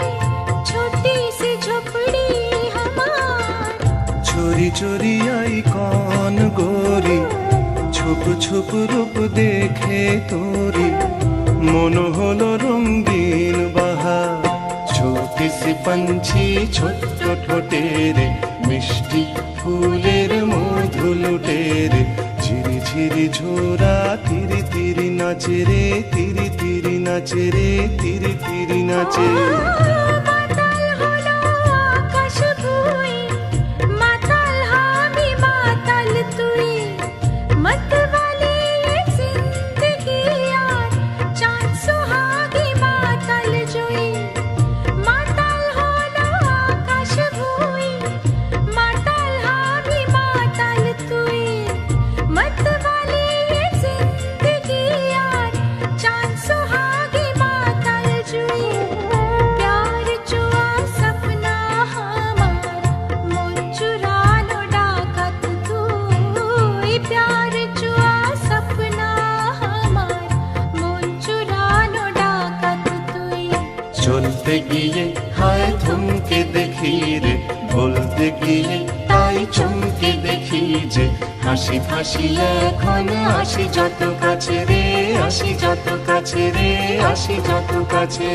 छोटी सी झोपड़ी हमार। चोरी चोरी आई कौन गोरी, ছুপ ছুপ রূপ দেখে তোরে মন হলো রঙিন বাহার। ছোটি সি পঞ্ছি ছোট্ট ঠোঁটের মিষ্টি ফুলের মধু লুটের ঝিরি ঝিরি ঝোরা তিরি তিরি নাচে রে, তিরি তিরি নাচে রে, তিরি তিরি নাচে। মাতাল হলো আকাশ ভুঁই, মাতাল আমি মাতাল তুই, मतवाली ये जिंदगी यार, चांद सुहागी माताल जुई। माताल होलो आकाश भुई, माताल हामी माताल तुई, मतवाली ये जिंदगी यार, चांद सुहागी माताल जुई। प्यार जुआ सपना हमार, मन चुरा लो डाकत तुई। प्यार जुआ सपना हमार, मन चुरा लो डाकत तुई। চলতে গিয়ে হায় থমকে দেখি রে, বলতে গিয়ে তাই চমকে দেখি যে হাসি হাসি এখন আসি যত কাছে রে, আসি যত কাছে রে, আসি যত কাছে।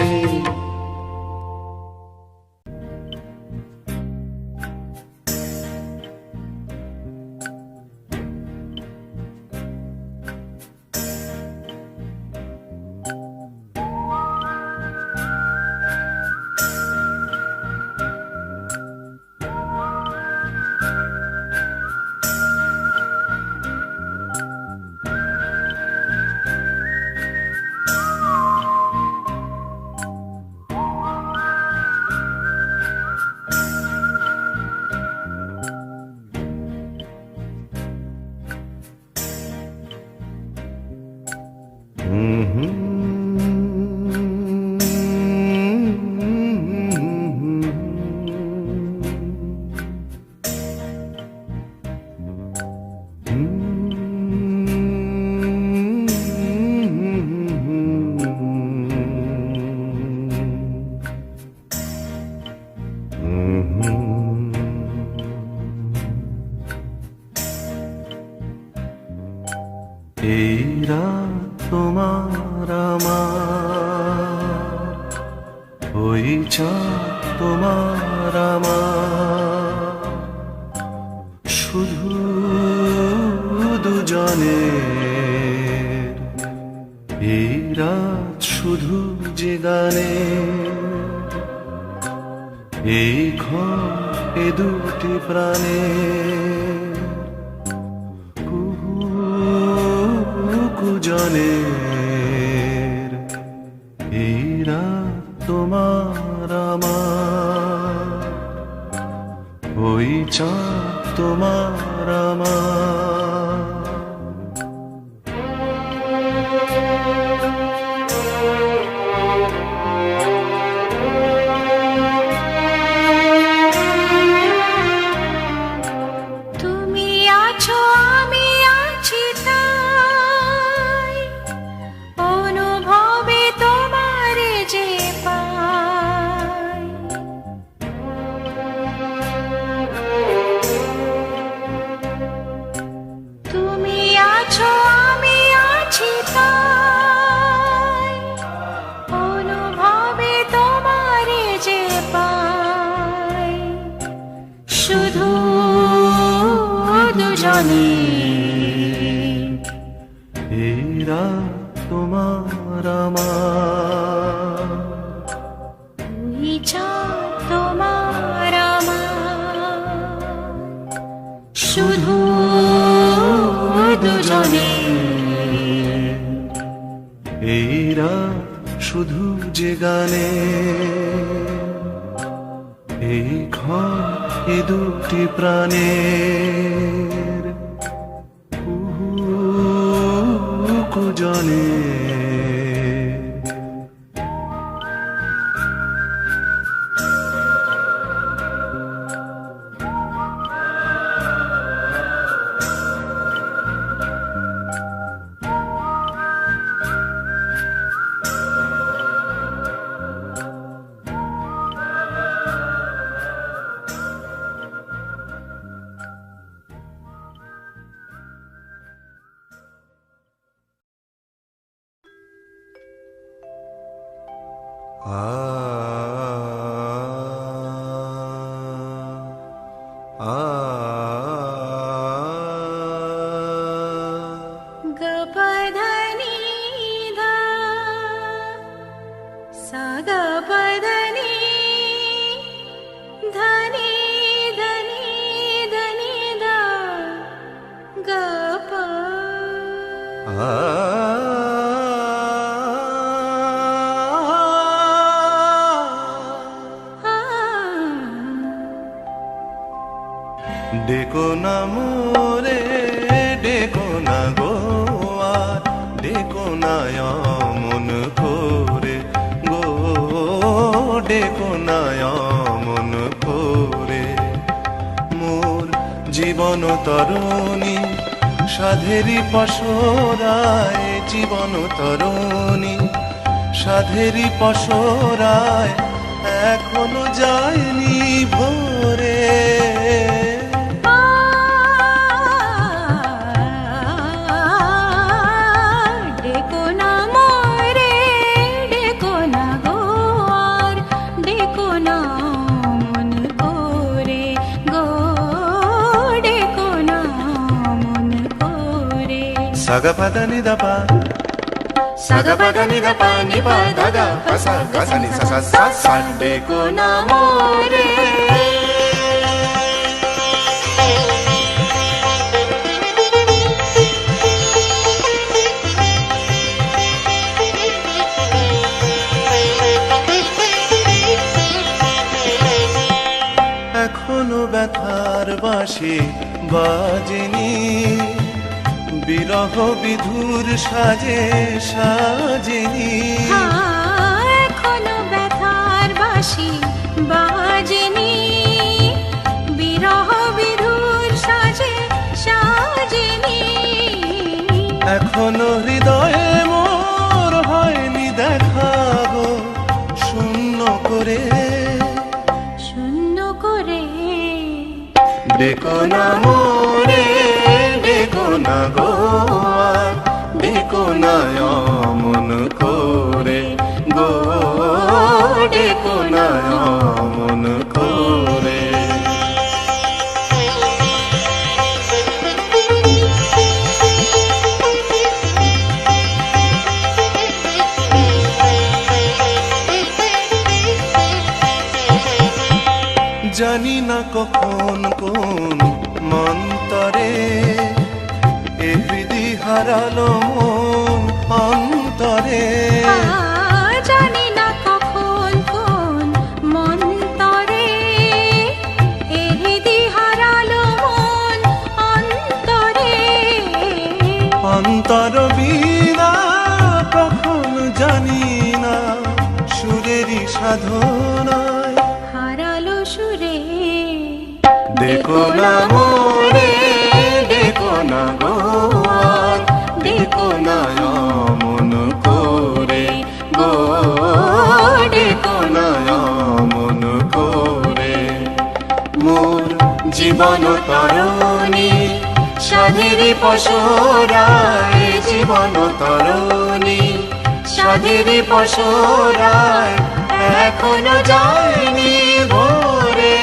এই রাত তোমার আমার, ওই চাঁদ তোমার আমার, শুধু দুজনের। এই রাত শুধু যে গানের, এই ঘর এ দুটি প্রাণের জনের। এই রাত তোমার আমার, ওই চাঁদ তোমার আমার। তুমি আছো আমি আছি তাই, অনুভবে তোমারে যে পাই। তুমি আছো আমি আছি তাই, অনুভবে তোমারে যে পাই। শুধু দুজনে। এই রাত তোমার আমার, ওই চাঁদ তোমার আমার, শুধু দুজনে। এই রাত শুধু যে গানে, এই ঘর এ দুটি প্রাণের কুজনে। ग प ध नि ध सा ग प ध नि ध नि ध नि ध नि ध ग प ডেকো না মোরে ডেকো না গো আর ডেকো না মন করে গো ডেকো না মন করে মোর জীবন তরুণী সাধেরি পসরায় জীবন তরুণী সাধেরি পসরায় এখনো যায়নি ভোরে ডেকো না মোরে ডেকো না গো আর ডেকো না মন করে গো ডেকো না মন করে সাগা পাদা নিদা পা সাগা পাদা নিদা পা নি পা দা গা পা সা গা সা নি সা সা সা সা ডেকো না মোরে এখনো ব্যথার বাঁশি বাজেনি বিরহ বিধুর সাজে সাজেনি এখনো ব্যথার বাঁশি বাজেনি বিরহ বিধুর সাজে সাজেনি এখনো হৃদয়ে মোর হয়নি দেখা গো শূন্য করে শূন্য করে ডেকো না মোরে ডেকো না গো আর ডেকো না মন করে গো ডেকো না মন করে জানি না কখন কোন মন্তরে এ হৃদি হারালো মন অন্তরে জানি না কখন কোন মন্তরে এ হৃদি হারালো মন অন্তরে অন্তর বিনা কখন জানি না সুরেরই সাধনায় হারালো সুরে দেখো না মোরে দেখো না গো আর দেখো না মন করে গো দেখো না মন করে মোর জীবন তরুণী সাধেরি পসরায় জীবন তরুণী সাধেরি পসরায় এখনো যায়নি ভোরে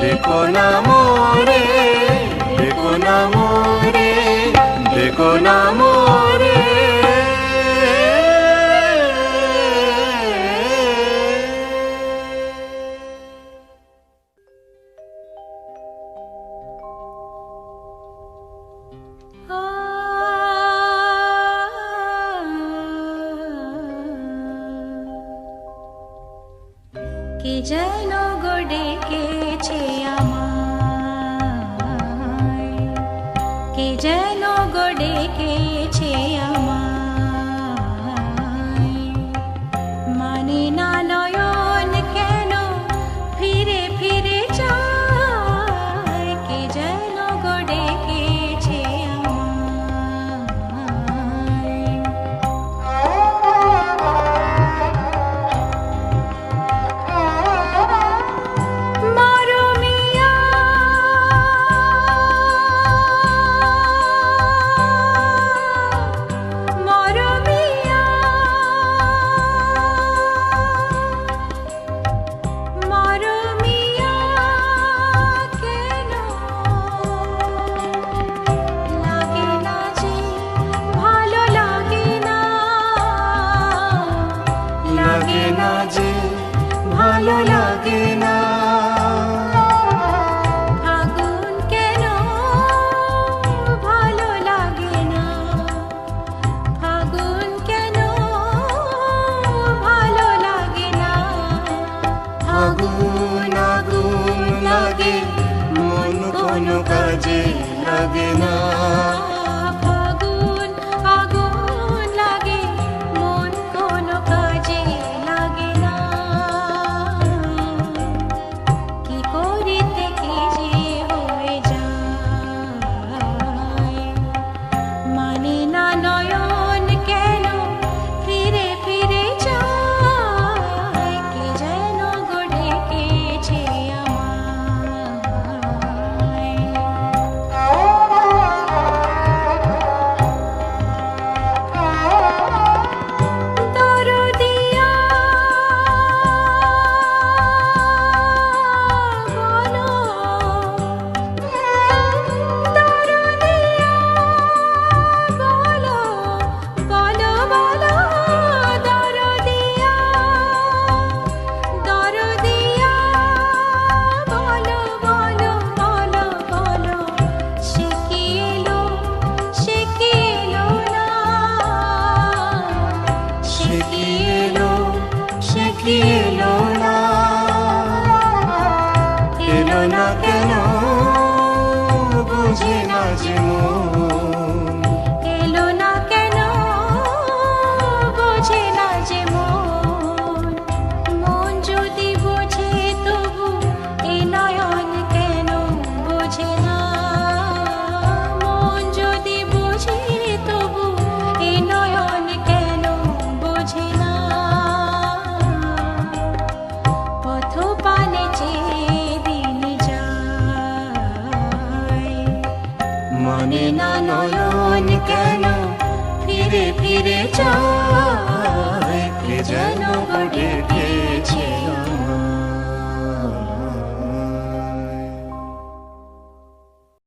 দেখো না মোরে দেখো না মোরে দেখো না মোরে কে যেন গো ডেকেছে আমায় কে যেন গো ডেকেছে আমায় মানে না নয়ন কেন ফিরে ফিরে চায় কে যেন গো ডেকেছে আমায় লাগে না। ফাগুন আগুন লাগে, মন কোনো কাজে লাগে না। কি করিতে কি যে হয়ে যায়, মানে না নয়ন কেন ফিরে ফিরে যায়, কে যেন গো ডেকেছে আমায়। দরদিয়া বলো, দরদিয়া বলো, বলো বলো, দরদিয়া, দরদিয়া বলো বলো বলো বলো, সে কি এলো, সে কি এলো না, সে কি এলো, সে কি এলো না, এলো না কেন বুঝে না যে মন। এলো না কেন বোঝে না যে মন। মন যদি বোঝে তবু এ নয়ন কেন বোঝে না, মন যদি বোঝে তবু এ নয়ন কেন বোঝে না। পথ পানে যে দিন যায়, মানে না নয়ন কেন ফিরে ফিরে যায়, কে যেন গড়ে